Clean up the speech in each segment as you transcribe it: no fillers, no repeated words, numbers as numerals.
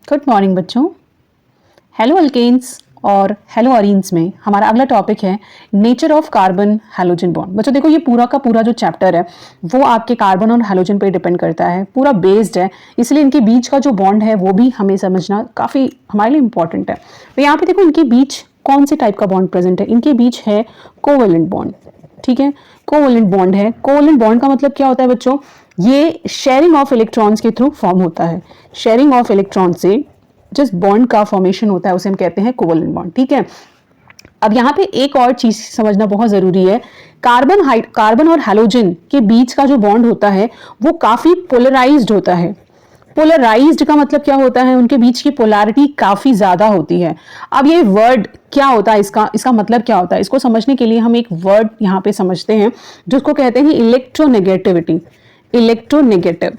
Good morning बच्चों। Hello alkanes और hello arenes में हमारा अगला टॉपिक है nature of carbon halogen bond. बच्चों देखो, ये पूरा का पूरा जो चैप्टर है वो आपके कार्बन और हैलोजन पे डिपेंड करता है, पूरा बेस्ड है, इसलिए इनके बीच का जो बॉन्ड है वो भी हमें समझना काफ़ी हमारे लिए इंपॉर्टेंट है। तो यहाँ पे देखो, इनके बीच कौन से टाइप का बॉन्ड प्रेजेंट है। इनके बीच है कोवेलेंट बॉन्ड। ठीक है, कोवेलेंट बॉन्ड है। कोवेलेंट बॉन्ड का मतलब क्या होता है बच्चों? ये शेयरिंग ऑफ इलेक्ट्रॉन्स के थ्रू फॉर्म होता है। शेयरिंग ऑफ इलेक्ट्रॉन से जिस बॉन्ड का फॉर्मेशन होता है उसे हम कहते हैं कोवेलेंट बॉन्ड। ठीक है, अब यहाँ पे एक और चीज समझना बहुत जरूरी है। कार्बन और हैलोजन के बीच का जो बॉन्ड होता है वो काफी पोलराइज्ड होता है। पोलराइज्ड का मतलब क्या होता है? उनके बीच की पोलैरिटी काफी ज्यादा होती है। अब ये वर्ड क्या होता है, इसका मतलब क्या होता है, इसको समझने के लिए हम एक वर्ड यहाँ पे समझते हैं जिसको कहते हैं इलेक्ट्रोनेगेटिविटी। इलेक्ट्रोनेगेटिव,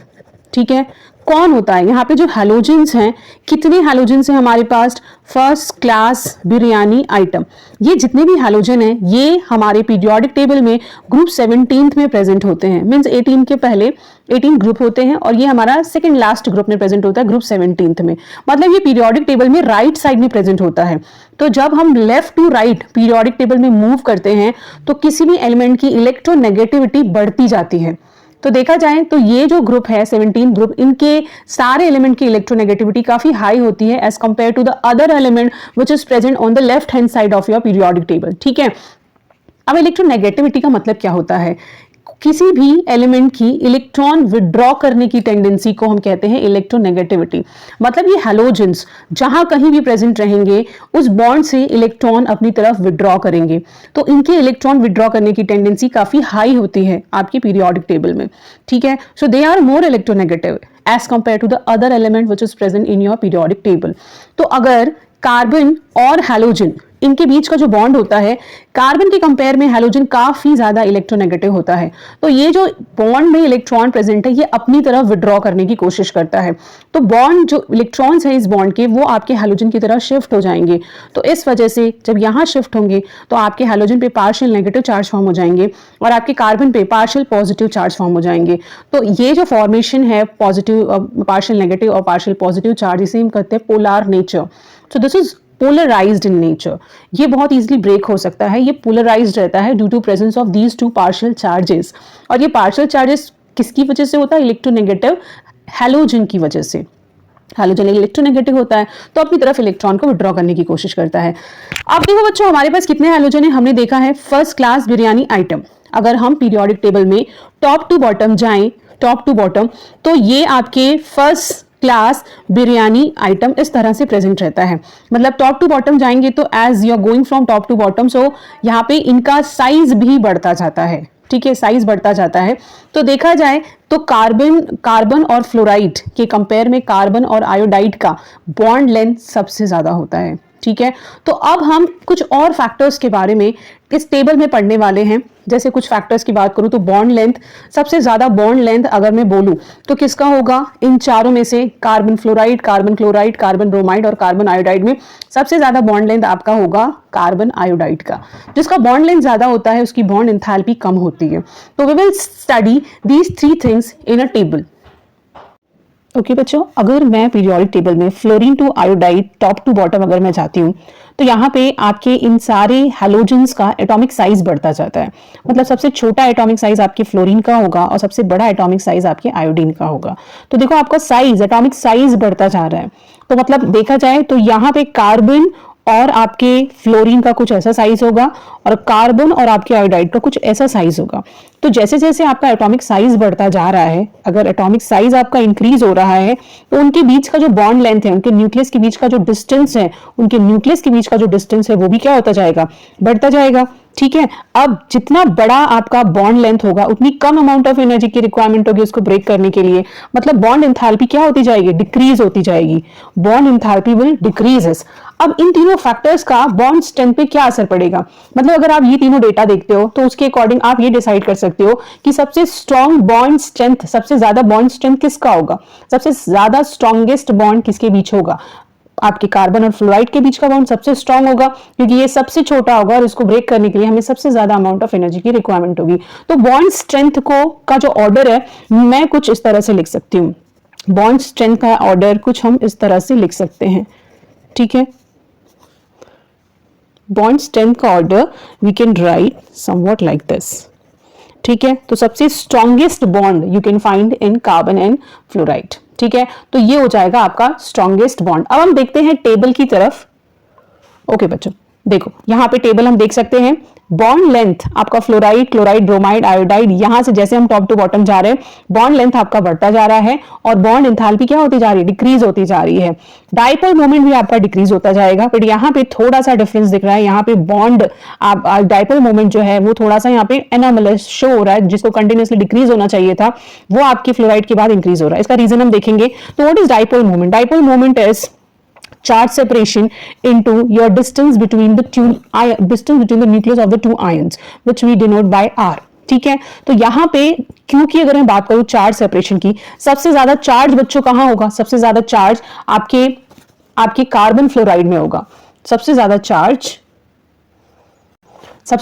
ठीक है, कौन होता है? यहाँ पे जो हैलोजेंस हैं, कितने हैलोजेंस हैं हमारे पास? First class biryani item. ये जितने भी हैलोजन हैं ये हमारे पीरियोडिक टेबल में ग्रुप 17 में प्रेजेंट होते हैं। मींस 18 के पहले 18 ग्रुप होते हैं और ये हमारा सेकंड लास्ट ग्रुप में प्रेजेंट होता है ग्रुप 17 में। मतलब ये पीरियोडिक टेबल में राइट साइड में प्रेजेंट होता है। तो जब हम left to right periodic table में मूव करते हैं तो किसी भी एलिमेंट की इलेक्ट्रोनेगेटिविटी बढ़ती जाती है। तो देखा जाए तो ये जो ग्रुप है 17 ग्रुप, इनके सारे एलिमेंट की इलेक्ट्रोनेगेटिविटी काफी हाई होती है as compared to the other element which is present on the left hand side of your periodic table. ठीक है, अब इलेक्ट्रोनेगेटिविटी का मतलब क्या होता है? किसी भी एलिमेंट की इलेक्ट्रॉन विड्रॉ करने की टेंडेंसी को हम कहते हैं इलेक्ट्रोनेगेटिविटी। मतलब ये हैलोजेंस जहां कहीं भी प्रेजेंट रहेंगे उस बॉन्ड से इलेक्ट्रॉन अपनी तरफ विड्रॉ करेंगे, तो इनके इलेक्ट्रॉन विड्रॉ करने की टेंडेंसी काफी हाई होती है आपकी पीरियोडिक टेबल में। ठीक है, so they are more electronegative as compared to the other element which is present in your periodic table. तो अगर कार्बन और हैलोजन इनके बीच का जो बॉन्ड होता है, कार्बन के कंपेयर में हैलोजन काफी ज्यादा इलेक्ट्रोनेगेटिव होता है। तो ये जो बॉन्ड में इलेक्ट्रॉन प्रेजेंट है ये अपनी तरफ विड्रॉ करने की कोशिश करता है। तो बॉन्ड जो इलेक्ट्रॉन्स है इस बॉन्ड के वो आपके हैलोजन की तरफ शिफ्ट हो जाएंगे। तो इस वजह से जब यहाँ शिफ्ट होंगे तो आपके हैलोजन पे पार्शियल नेगेटिव चार्ज फॉर्म हो जाएंगे और आपके कार्बन पे पार्शियल पॉजिटिव चार्ज फॉर्म हो जाएंगे। तो ये जो फॉर्मेशन है पॉजिटिव पार्शियल नेगेटिव और पार्शियल पॉजिटिव चार्ज, इसे हम कहते हैं polar nature. So this is polarized in nature. ये बहुत इजीली ब्रेक हो सकता है, ये पोलराइज्ड रहता है due to presence of these two partial charges. और ये पार्शियल चार्जेस किसकी वजह से होता है? इलेक्ट्रोनेगेटिव हैलोजन की वजह से। हैलोजन इलेक्ट्रोनेगेटिव होता है तो अपनी तरफ इलेक्ट्रॉन को विड्रॉ करने की कोशिश करता है। अब देखो बच्चों, हमारे पास कितने हैलोजन है? हमने देखा है फर्स्ट क्लास बिरयानी आइटम। अगर हम पीरियोडिक टेबल में टॉप टू बॉटम जाएं, टॉप टू बॉटम, तो ये आपके फर्स्ट क्लास बिरयानी आइटम इस तरह से प्रेजेंट रहता है। मतलब टॉप टू बॉटम जाएंगे तो as you are going from top to bottom, so यहाँ पे इनका साइज भी बढ़ता जाता है। ठीक है, साइज बढ़ता जाता है। तो देखा जाए तो कार्बन और फ्लोराइड के कंपेयर में कार्बन और आयोडाइड का बॉन्ड लेंथ सबसे ज्यादा होता है। ठीक है, तो अब हम कुछ और फैक्टर्स के बारे में इस टेबल में पढ़ने वाले हैं। जैसे कुछ फैक्टर्स की बात करूं तो बॉन्ड लेंथ, सबसे ज्यादा बॉन्ड लेंथ अगर मैं बोलूं तो किसका होगा? इन चारों में से carbon fluoride, carbon chloride, carbon bromide और कार्बन आयोडाइड में सबसे ज्यादा बॉन्ड लेंथ आपका होगा कार्बन आयोडाइड का। जिसका बॉन्ड लेंथ ज्यादा होता है उसकी बॉन्ड एंथैल्पी कम होती है। तो we will study these 3 things in a table. Okay बच्चों, अगर मैं पीरियोडिक टेबल में fluorine to iodide top to bottom अगर मैं जाती हूँ तो यहाँ पे आपके इन सारे हैलोजेंस का एटॉमिक साइज बढ़ता जाता है। मतलब सबसे छोटा एटॉमिक साइज आपके फ्लोरीन का होगा और सबसे बड़ा एटॉमिक साइज आपके आयोडीन का होगा। तो देखो आपका साइज, एटॉमिक साइज बढ़ता जा रहा है। तो मतलब देखा जाए तो यहाँ पे कार्बन और आपके फ्लोरीन का कुछ ऐसा साइज होगा और कार्बन और आपके आयोडाइड का कुछ ऐसा साइज होगा। तो जैसे जैसे आपका एटॉमिक साइज बढ़ता जा रहा है, अगर एटॉमिक साइज आपका इंक्रीज हो रहा है तो उनके बीच का जो बॉन्ड लेंथ है, उनके न्यूक्लियस के बीच का जो डिस्टेंस है, उनके न्यूक्लियस के बीच का जो डिस्टेंस है वो भी क्या होता जाएगा? बढ़ता जाएगा। ठीक है, अब जितना बड़ा आपका बॉन्ड लेंथ होगा उतनी कम अमाउंट ऑफ एनर्जी की रिक्वायरमेंट होगी उसको ब्रेक करने के लिए। मतलब बॉन्ड एंथैल्पी क्या होती जाएगी? डिक्रीज होती जाएगी। Bond enthalpy will decreases. अब इन तीनों फैक्टर्स का बॉन्ड स्ट्रेंथ पे क्या असर पड़ेगा? मतलब अगर आप ये तीनों डेटा देखते हो तो उसके अकॉर्डिंग आप ये डिसाइड कर सकते हो कि सबसे स्ट्रॉन्ग बॉन्ड स्ट्रेंथ, सबसे ज्यादा बॉन्ड स्ट्रेंथ किसका होगा, सबसे ज्यादा स्ट्रॉन्गेस्ट बॉन्ड किसके बीच होगा? आपके कार्बन और फ्लोराइड के बीच का बॉन्ड सबसे स्ट्रांग होगा क्योंकि ये सबसे छोटा होगा और इसको ब्रेक करने के लिए हमें सबसे ज्यादा अमाउंट ऑफ एनर्जी की रिक्वायरमेंट होगी। तो बॉन्ड स्ट्रेंथ को का जो ऑर्डर है मैं कुछ इस तरह से लिख सकती हूँ। बॉन्ड स्ट्रेंथ का ऑर्डर कुछ हम इस तरह से लिख सकते हैं, ठीक है। बॉन्ड स्ट्रेंथ का order we can write somewhat like this, ठीक है। तो सबसे strongest bond you can find in carbon and fluoride, ठीक है। तो ये हो जाएगा आपका स्ट्रॉन्गेस्ट बॉन्ड। अब हम देखते हैं टेबल की तरफ। ओके बच्चों, देखो यहां पे टेबल हम देख सकते हैं। बॉन्ड लेंथ आपका फ्लोराइड, क्लोराइड, ब्रोमाइड, आयोडाइड, यहां से जैसे हम टॉप टू बॉटम जा रहे हैं बॉन्ड लेंथ आपका बढ़ता जा रहा है और बॉन्ड एंथैल्पी क्या होती जा रही है, डिक्रीज होती जा रही है। डाइपोल मोमेंट भी आपका डिक्रीज होता जाएगा, बट यहाँ पे थोड़ा सा डिफरेंस दिख रहा है। यहाँ पे बॉन्ड डाइपोल मोमेंट जो है वो थोड़ा सा यहाँ पे एनोमलस शो हो रहा है, जिसको कंटिन्यूसली डिक्रीज होना चाहिए था, वो आपकी फ्लोराइड के बाद इंक्रीज हो रहा है। इसका रीजन हम देखेंगे। तो what is dipole moment? Dipole moment is charge separation into your distance between the nucleus of the two ions, which we denote by R, ठीक है। तो यहां पे क्योंकि अगर मैं बात करूं चार्ज सेपरेशन की, सबसे ज्यादा चार्ज बच्चों कहां होगा? सबसे ज्यादा चार्ज आपके कार्बन फ्लोराइड में होगा। सबसे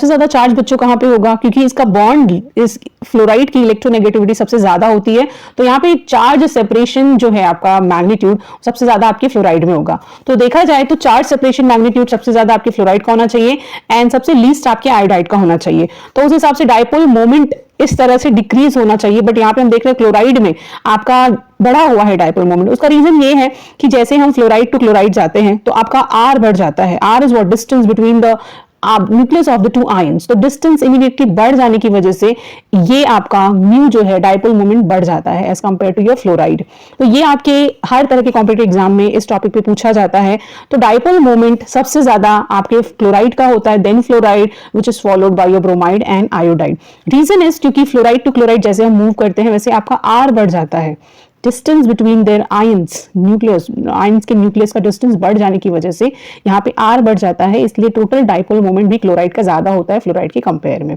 ज्यादा चार्ज बच्चों कहां पे होगा? क्योंकि इसका बॉन्ड, इस फ्लोराइड की इलेक्ट्रोनेगेटिविटी सबसे ज्यादा होती है, तो यहाँ पे चार्ज सेपरेशन जो है आपका मैग्नीट्यूड सबसे ज्यादा आपके फ्लोराइड में होगा। तो देखा जाए तो चार्ज सेपरेशन मैग्नीट्यूड सबसे ज्यादा आपके फ्लोराइड का होना चाहिए एंड सबसे लीस्ट आपके आयोडाइड का होना चाहिए। तो उस हिसाब से डाइपोल मोमेंट इस तरह से डिक्रीज होना चाहिए, बट यहाँ पे हम देख रहे हैं क्लोराइड में आपका बढ़ा हुआ है डाइपोल मोमेंट। उसका रीजन ये है कि जैसे हम फ्लोराइड टू क्लोराइड जाते हैं तो आपका आर बढ़ जाता है। R is what? Distance between the nucleus of the two ions. तो डिस्टेंस इमीडिएटली बढ़ जाने की वजह से ये आपका म्यू जो है डाइपोल मोमेंट बढ़ जाता है as compared to your fluoride. तो ये आपके हर तरह के कॉम्पिटिटिव एग्जाम में इस टॉपिक पे पूछा जाता है। तो डाइपोल मोमेंट सबसे ज्यादा आपके क्लोराइड का होता है, then fluoride, which is followed by your bromide and iodide. Reason is क्योंकि फ्लोराइड टू क्लोराइड जैसे हम मूव करते हैं वैसे आपका आर बढ़ जाता है। Distance between their ions, nucleus, ions के न्यूक्लियस का डिस्टेंस बढ़ जाने की वजह से यहाँ पे आर बढ़ जाता है, इसलिए टोटल डाइपोल मोमेंट भी क्लोराइड का ज्यादा होता है फ्लोराइड के कंपेयर में।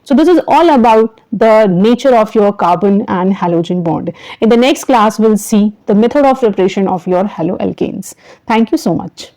So this is all about the nature of your carbon and halogen bond. In the next class will see the method of preparation of your haloalkanes. Thank you so much.